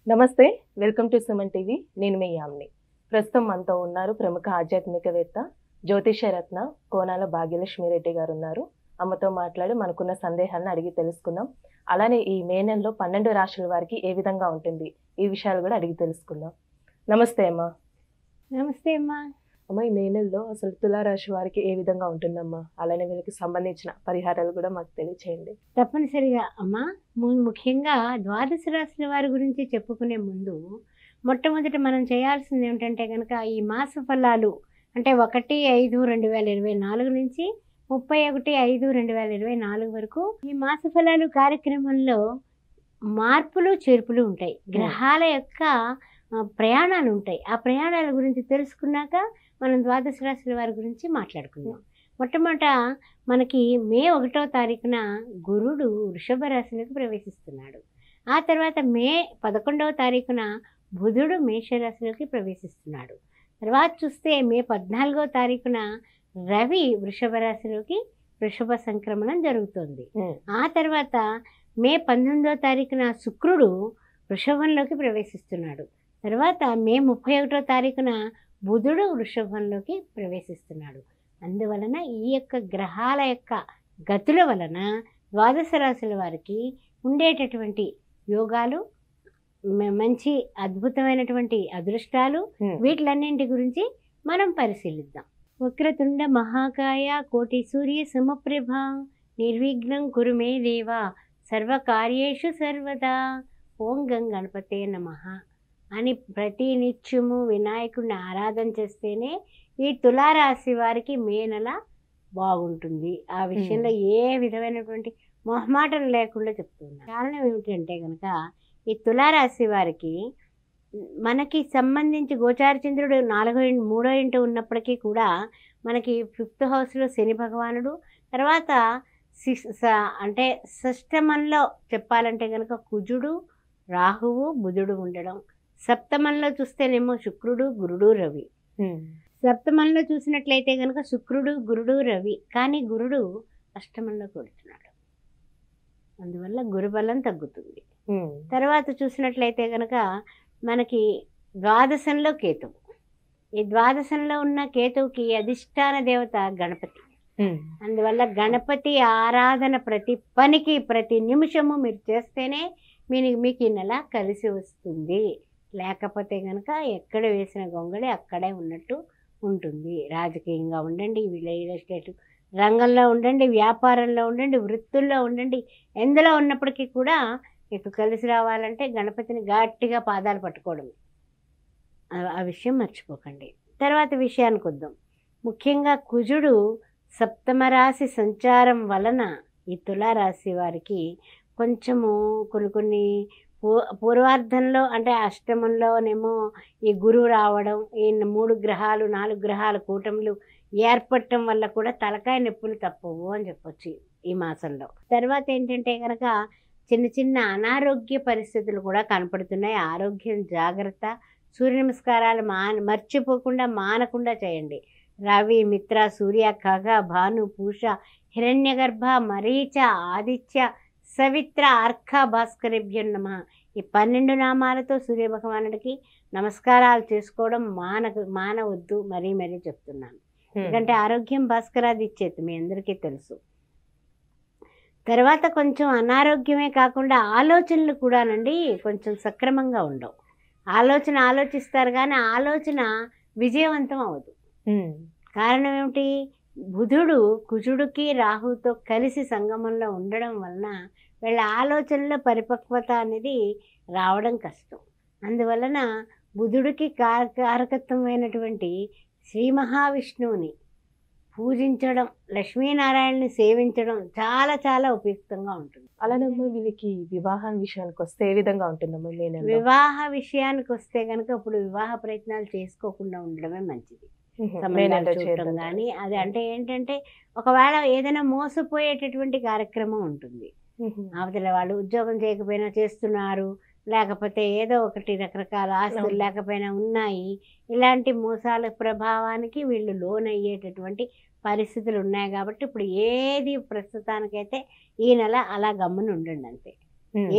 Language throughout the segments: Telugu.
నమస్తే. Welcome to Suman TV. నేను మీ యామిని. ప్రస్తుతం మనతో ఉన్నారు ప్రముఖ ఆధ్యాత్మికవేత్త, జ్యోతిషరత్న కోనాల భాగ్యలక్ష్మి రెడ్డి గారు ఉన్నారు. అమ్మతో మాట్లాడి మనకున్న సందేహాలను అడిగి తెలుసుకుందాం. అలానే ఈ మే నెలలో 12 రాశుల వారికి ఏ విధంగా ఉంటుంది, ఈ విషయాలు కూడా అడిగి తెలుసుకుందాం. నమస్తే అమ్మా. నమస్తే అమ్మా. అమ్మ, ఈ మే నెలలో అసలు తులారాశి వారికి ఏ విధంగా ఉంటుందమ్మా? అలానే వీళ్ళకి సంబంధించిన పరిహారాలు కూడా మాకు తెలియచేయండి. తప్పనిసరిగా అమ్మా. ముఖ్యంగా ద్వాదశ రాశుల వారి గురించి చెప్పుకునే ముందు మొట్టమొదట మనం చేయాల్సింది ఏమిటంటే కనుక ఈ మాస ఫలాలు అంటే 1/5/2024 నుంచి 31/5/2024 వరకు ఈ మాస ఫలాలు కార్యక్రమంలో మార్పులు చేర్పులు ఉంటాయి. గ్రహాల యొక్క ప్రయాణాలు ఉంటాయి. ఆ ప్రయాణాల గురించి తెలుసుకున్నాక మనం ద్వాదశ రాశుల వారి గురించి మాట్లాడుకుందాం. మొట్టమొదట మనకి మే 1వ తారీఖున గురుడు వృషభ రాశిలోకి ప్రవేశిస్తున్నాడు. ఆ తర్వాత మే 11వ తారీఖున బుధుడు మేషరాశిలోకి ప్రవేశిస్తున్నాడు. తర్వాత చూస్తే మే 14వ తారీఖున రవి వృషభ రాశిలోకి వృషభ సంక్రమణం జరుగుతుంది. ఆ తర్వాత మే 19వ తారీఖున శుక్రుడు వృషభంలోకి ప్రవేశిస్తున్నాడు. తర్వాత మే 31వ తారీఖున బుధుడు వృషభంలోకి ప్రవేశిస్తున్నాడు. అందువలన ఈ యొక్క గ్రహాల యొక్క గతుల వలన ద్వాదశ రాశుల వారికి ఉండేటటువంటి యోగాలు, మంచి అద్భుతమైనటువంటి అదృష్టాలు, వీటిలన్నింటి గురించి మనం పరిశీలిద్దాం. వక్రతుండ మహాకాయ కోటి సూర్య సమప్రభ నిర్విఘ్నం కురు మే దేవ సర్వకార్యేషు సర్వదా ఓం గం గణపతే నమః అని ప్రతి నిత్యము వినాయకుడిని ఆరాధన చేస్తేనే ఈ తులారాశి వారికి మే నెల బాగుంటుంది. ఆ విషయంలో ఏ విధమైనటువంటి మొహమాటం లేకుండా చెప్తున్నారు. కారణం ఏమిటంటే కనుక ఈ తులారాశి వారికి మనకి సంబంధించి గోచార చంద్రుడు 3వ ఇంట ఉన్నప్పటికీ కూడా మనకి 5th హౌస్లో శని భగవానుడు, తర్వాత అంటే షష్టమంలో చెప్పాలంటే కనుక కుజుడు, రాహువు, బుధుడు ఉండడం, సప్తమంలో చూస్తేనేమో శుక్రుడు, గురుడు, రవి. సప్తమంలో చూసినట్లయితే కనుక శుక్రుడు, గురుడు, రవి, కానీ గురుడు అష్టమంలో కొడుతున్నాడు. అందువల్ల గురుబలం తగ్గుతుంది. తర్వాత చూసినట్లయితే కనుక మనకి ద్వాదశంలో కేతువు. ఈ ద్వాదశంలో ఉన్న కేతువుకి అధిష్టాన దేవత గణపతి. అందువల్ల గణపతి ఆరాధన ప్రతి పనికి ప్రతి నిమిషము మీరు చేస్తేనే మీకు ఈ నెల కలిసి వస్తుంది. లేకపోతే కనుక ఎక్కడ వేసిన గొంగళి అక్కడే ఉన్నట్టు ఉంటుంది. రాజకీయంగా ఉండండి, రియల్ ఎస్టేట్ రంగంలో ఉండండి, వ్యాపారంలో ఉండండి, వృత్తుల్లో ఉండండి, ఎందులో ఉన్నప్పటికీ కూడా మీకు కలిసి రావాలంటే గణపతిని గట్టిగా పాదాలు పట్టుకోవడం, ఆ విషయం మర్చిపోకండి. తర్వాత విషయానికి వద్దాం. ముఖ్యంగా కుజుడు సప్తమ రాశి సంచారం వలన ఈ తులారాశి వారికి కొంచెము కొన్ని పూర్వార్ధంలో అంటే అష్టమంలోనేమో ఈ గురువు రావడం, ఈ 3 గ్రహాలు 4 గ్రహాల కూటములు ఏర్పడటం వల్ల కూడా తలకాయ నొప్పులు తప్పవు అని చెప్పొచ్చు ఈ మాసంలో. తర్వాత ఏంటంటే కనుక చిన్న చిన్న అనారోగ్య పరిస్థితులు కూడా కనపడుతున్నాయి. ఆరోగ్యం జాగ్రత్త. సూర్య నమస్కారాలు మర్చిపోకుండా మానకుండా చేయండి. రవి, మిత్ర, సూర్య, ఖగ, భాను, పూష, హిరణ్యగర్భ, మరీచ, ఆదిత్య, సవిత్ర, అర్క, భాస్కరేభ్యం నమః ఈ 12 నామాలతో సూర్య భగవానుడికి నమస్కారాలు చేసుకోవడం మానవద్దు. మరీ చెప్తున్నాను. ఎందుకంటే ఆరోగ్యం భాస్కరాది ఇచ్చేది మీ అందరికీ తెలుసు. తర్వాత కొంచెం అనారోగ్యమే కాకుండా ఆలోచనలు కూడానండి కొంచెం సక్రమంగా ఉండవు. ఆలోచిస్తారు కానీ ఆలోచన విజయవంతం అవ్వదు. కారణం ఏమిటి? బుధుడు కుజుడికి రాహుతో కలిసి సంగమంలో ఉండడం వలన వీళ్ళ ఆలోచనలో పరిపక్వత అనేది రావడం కష్టం. అందువలన బుధుడికి కారకత్వమైనటువంటి శ్రీ మహావిష్ణువుని పూజించడం, లక్ష్మీనారాయణని సేవించడం చాలా చాలా ఉపయుక్తంగా ఉంటుంది. అలానే వీళ్ళకి వివాహం విషయానికి వస్తే ఏ విధంగా ఉంటుందమ్మా? వివాహ విషయానికి వస్తే కనుక ఇప్పుడు వివాహ ప్రయత్నాలు చేసుకోకుండా ఉండడమే మంచిది. సంబంధాలు చూడటం కానీ అది అంటే ఏంటంటే ఒకవేళ ఏదైనా మోసపోయేటటువంటి కార్యక్రమం ఉంటుంది. అవతల వాళ్ళు ఉద్యోగం చేయకపోయినా చేస్తున్నారు, లేకపోతే ఏదో ఒకటి రకరకాల ఆస్తులు లేకపోయినా ఉన్నాయి. ఇలాంటి మోసాల ప్రభావానికి వీళ్ళు లోన్ అయ్యేటటువంటి పరిస్థితులు ఉన్నాయి. కాబట్టి ఇప్పుడు ఏది ప్రస్తుతానికైతే ఈ నెల అలా గమ్మున ఉండండి అంతే.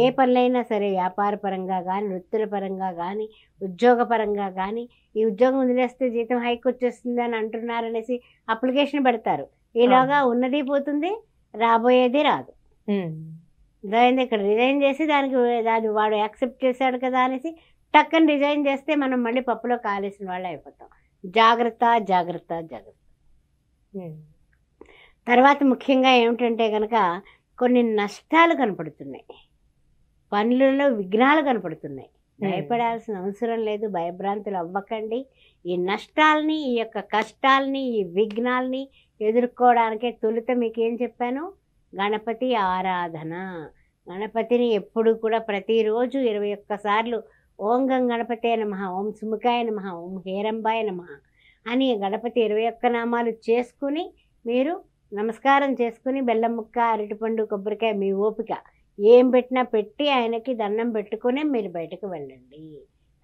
ఏ పనులైనా సరే వ్యాపార పరంగా కానీ, వృత్తుల పరంగా కానీ, ఉద్యోగ పరంగా కానీ, ఈ ఉద్యోగం వదిలేస్తే జీతం హైక్ వచ్చేస్తుంది అని అంటున్నారనేసి అప్లికేషన్ పెడతారు. ఈలోగా ఉన్నది పోతుంది, రాబోయేది రాదు. దాని ఇక్కడ రిజైన్ చేసి దానికి అది వాడు యాక్సెప్ట్ చేశాడు కదా అనేసి టక్కని రిజైన్ చేస్తే మనం మళ్ళీ పప్పులో కాలేసిన వాళ్ళు అయిపోతాం. జాగ్రత్త జాగ్రత్త జాగ్రత్త. తర్వాత ముఖ్యంగా ఏమిటంటే కనుక కొన్ని నష్టాలు కనపడుతున్నాయి, పనులలో విఘ్నాలు కనపడుతున్నాయి. భయపడాల్సిన అవసరం లేదు, భయభ్రాంతులు అవ్వకండి. ఈ నష్టాలని, ఈ యొక్క కష్టాలని, ఈ విఘ్నాలని ఎదుర్కోవడానికే తొలుత మీకు ఏం చెప్పాను, గణపతి ఆరాధన. గణపతిని ఎప్పుడు కూడా ప్రతిరోజు 21 సార్లు ఓం గం గణపతే నమః, ఓం సుముఖాయ నమః, ఓం హేరంబాయ నమః అని గణపతి 21 నామాలు చేసుకుని మీరు నమస్కారం చేసుకుని బెల్లం ముక్క, అరటిపండు, కొబ్బరికాయ మీ ఓపిక ఏం పెట్టినా పెట్టి ఆయనకి దండం పెట్టుకునే మీరు బయటకు వెళ్ళండి.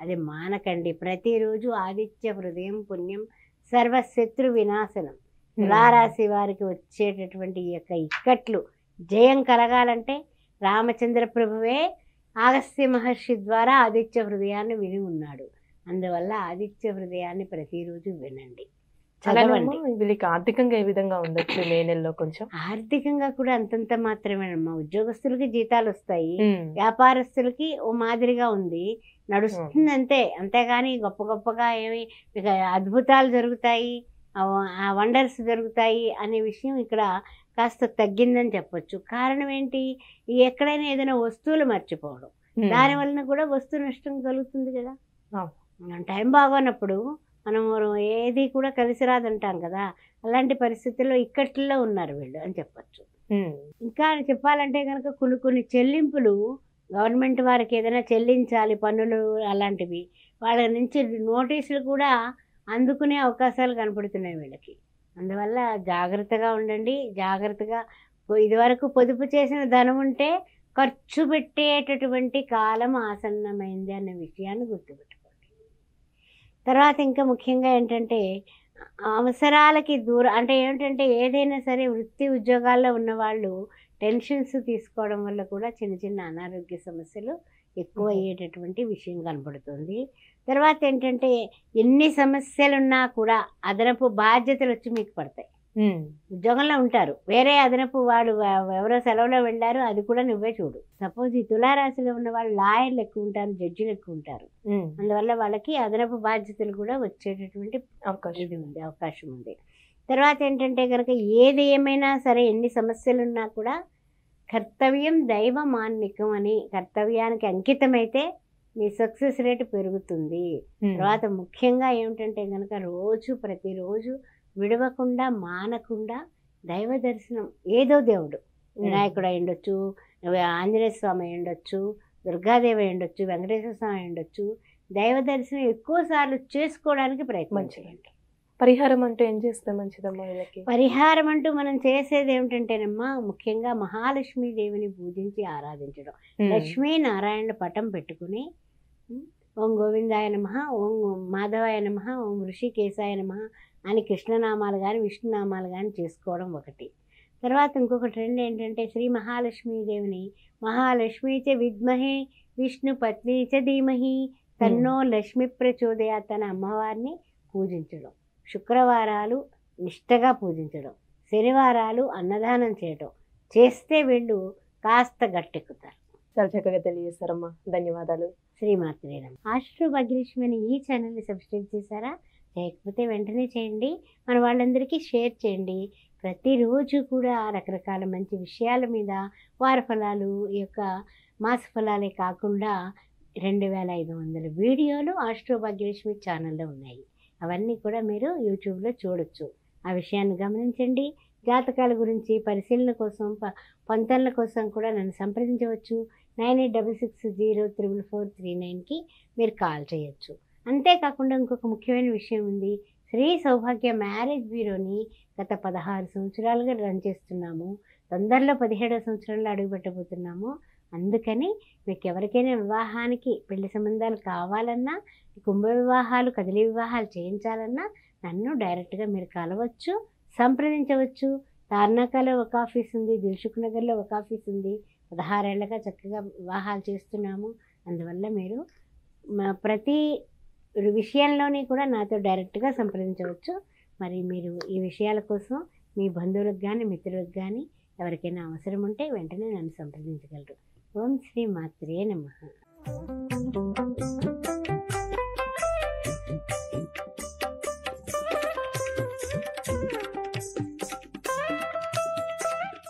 అది మానకండి. ప్రతిరోజు ఆదిత్య హృదయం పుణ్యం సర్వశత్రు వినాశనం. తులారాశి వారికి వచ్చేటటువంటి ఈ యొక్క ఇక్కట్లు జయం కలగాలంటే రామచంద్ర ప్రభువే అగస్త్య మహర్షి ద్వారా ఆదిత్య హృదయాన్ని విని ఉన్నాడు. అందువల్ల ఆదిత్య హృదయాన్ని ప్రతిరోజు వినండి, చదవండి. వీళ్ళకి ఆర్థికంగా ఏ విధంగా ఉండొచ్చు మే నెలలో? కొంచెం ఆర్థికంగా కూడా అంతంత మాత్రమేనమ్మా. ఉద్యోగస్తులకి జీతాలు వస్తాయి, వ్యాపారస్తులకి ఓ మాదిరిగా ఉంది, నడుస్తుంది అంతే. అంతేగాని గొప్ప గొప్పగా ఏమి ఇక అద్భుతాలు జరుగుతాయి, ఆ వండర్స్ జరుగుతాయి అనే విషయం ఇక్కడ కాస్త తగ్గిందని చెప్పొచ్చు. కారణం ఏంటి, ఎక్కడైనా ఏదైనా వస్తువులు మర్చిపోవడం, దానివలన కూడా వస్తు నష్టం కలుగుతుంది కదా. టైం బాగోనప్పుడు మనం ఏది కూడా కలిసి రాదంటాం కదా, అలాంటి పరిస్థితుల్లో ఇక్కట్లో ఉన్నారు వీళ్ళు అని చెప్పచ్చు. ఇంకా చెప్పాలంటే కనుక కొన్ని చెల్లింపులు గవర్నమెంట్ వారికి ఏదైనా చెల్లించాలి, పన్నులు అలాంటివి, వాళ్ళ నుంచి నోటీసులు కూడా అందుకునే అవకాశాలు కనపడుతున్నాయి వీళ్ళకి. అందువల్ల జాగ్రత్తగా ఉండండి. జాగ్రత్తగా ఇదివరకు పొదుపు చేసిన ధనం ఉంటే ఖర్చు పెట్టేటటువంటి కాలం ఆసన్నమైంది అనే విషయాన్ని గుర్తుపెట్టుకోండి. తర్వాత ఇంకా ముఖ్యంగా ఏంటంటే అవసరాలకి దూరం, అంటే ఏమిటంటే ఏదైనా సరే వృత్తి ఉద్యోగాల్లో ఉన్నవాళ్ళు టెన్షన్స్ తీసుకోవడం వల్ల కూడా చిన్న చిన్న అనారోగ్య సమస్యలు ఎక్కువ అయ్యేటటువంటి విషయం కనపడుతుంది. తర్వాత ఏంటంటే ఎన్ని సమస్యలున్నా కూడా అదనపు బాధ్యతలు వచ్చి మీకు పడతాయి. ఉద్యోగంలో ఉంటారు, వేరే అదనపు వాడు ఎవరో సెలవులో వెళ్ళారు, అది కూడా నువ్వే చూడు. సపోజ్ ఈ తులారాశిలో ఉన్న వాళ్ళు లాయర్లు ఎక్కువ ఉంటారు, జడ్జిలు ఎక్కువ ఉంటారు. అందువల్ల వాళ్ళకి అదనపు బాధ్యతలు కూడా వచ్చేటటువంటి అవకాశం ఉంది. తర్వాత ఏంటంటే కనుక ఏది ఏమైనా సరే ఎన్ని సమస్యలున్నా కూడా కర్తవ్యం దైవ మాన్నికం అని కర్తవ్యానికి అంకితమైతే మీ సక్సెస్ రేటు పెరుగుతుంది. తర్వాత ముఖ్యంగా ఏమిటంటే కనుక ప్రతిరోజు విడవకుండా మానకుండా దైవ దర్శనం, ఏదో దేవుడు, వినాయకుడు అయి ఉండొచ్చు, ఆంజనేయ స్వామి అయి ఉండొచ్చు, దుర్గాదేవి అయి ఉండొచ్చు, వెంకటేశ్వర స్వామి అయి ఉండొచ్చు, దైవ దర్శనం ఎక్కువ సార్లు చేసుకోవడానికి ప్రయత్నం చేయండి. పరిహారం అంటూ ఏం చేస్తే మంచిదమ్మా వీళ్ళకి? పరిహారం అంటూ మనం చేసేది ఏమిటంటేనమ్మా, ముఖ్యంగా మహాలక్ష్మీదేవిని పూజించి ఆరాధించడం. లక్ష్మీనారాయణ పటం పెట్టుకుని ఓం గోవిందాయ నమః, ఓం మాధవాయ నమః, ఓం ఋషికేశాయ నమః అని కృష్ణనామాలు కానీ విష్ణునామాలు కానీ చేసుకోవడం ఒకటి. తర్వాత ఇంకొక ట్రెండ్ ఏంటంటే శ్రీ మహాలక్ష్మీదేవిని మహాలక్ష్మీ చ విద్మహే విష్ణు పత్ని చ ధీమహి తన్నో లక్ష్మి ప్రచోదయాత్ అనే అమ్మవారిని పూజించడం, శుక్రవారాలు నిష్టగా పూజించడం, శనివారాలు అన్నదానం చేయడం చేస్తే వీళ్ళు కాస్త గట్టెక్కుతారు. చాలా చక్కగా తెలియజేస్తారమ్మా, ధన్యవాదాలు. శ్రీమాత్రే నమః. ఆస్ట్రో భాగ్యలక్ష్మి అని ఈ ఛానల్ని సబ్స్క్రైబ్ చేశారా? చేయకపోతే వెంటనే చేయండి, మన వాళ్ళందరికీ షేర్ చేయండి. ప్రతిరోజు కూడా రకరకాల మంచి విషయాల మీద వార ఫలాలు, ఈ యొక్క మాస ఫలాలే కాకుండా 2500 వీడియోలు ఆస్ట్రో భాగ్యలక్ష్మి ఛానల్లో ఉన్నాయి. అవన్నీ కూడా మీరు యూట్యూబ్లో చూడొచ్చు. ఆ విషయాన్ని గమనించండి. జాతకాల గురించి పరిశీలన కోసం, పొంతనల కోసం కూడా నన్ను సంప్రదించవచ్చు. 9866034439కి మీరు కాల్ చేయొచ్చు. అంతేకాకుండా ఇంకొక ముఖ్యమైన విషయం ఉంది. శ్రీ సౌభాగ్య మ్యారేజ్ బ్యూరోని గత 16 సంవత్సరాలుగా రన్ చేస్తున్నాము. తొందరలో 17వ సంవత్సరంలో అడుగుపెట్టబోతున్నాము. అందుకని మీకు ఎవరికైనా వివాహానికి పెళ్లి సంబంధాలు కావాలన్నా, కుంభ వివాహాలు, కదిలి వివాహాలు చేయించాలన్నా నన్ను డైరెక్ట్గా మీరు కలవచ్చు, సంప్రదించవచ్చు. తార్నాకలో ఒక ఆఫీస్ ఉంది, దిల్సుఖ్ నగర్లో ఒక ఆఫీస్ ఉంది, 16 ఏళ్ళగా చక్కగా వివాహాలు చేస్తున్నాము. అందువల్ల మీరు ప్రతి విషయంలోని కూడా నాతో డైరెక్ట్గా సంప్రదించవచ్చు. మరి మీరు ఈ విషయాల కోసం మీ బంధువులకు కానీ మిత్రులకు కానీ ఎవరికైనా అవసరం ఉంటే వెంటనే నన్ను సంప్రదించగలరు. ఓం శ్రీ మాత్రే నమః.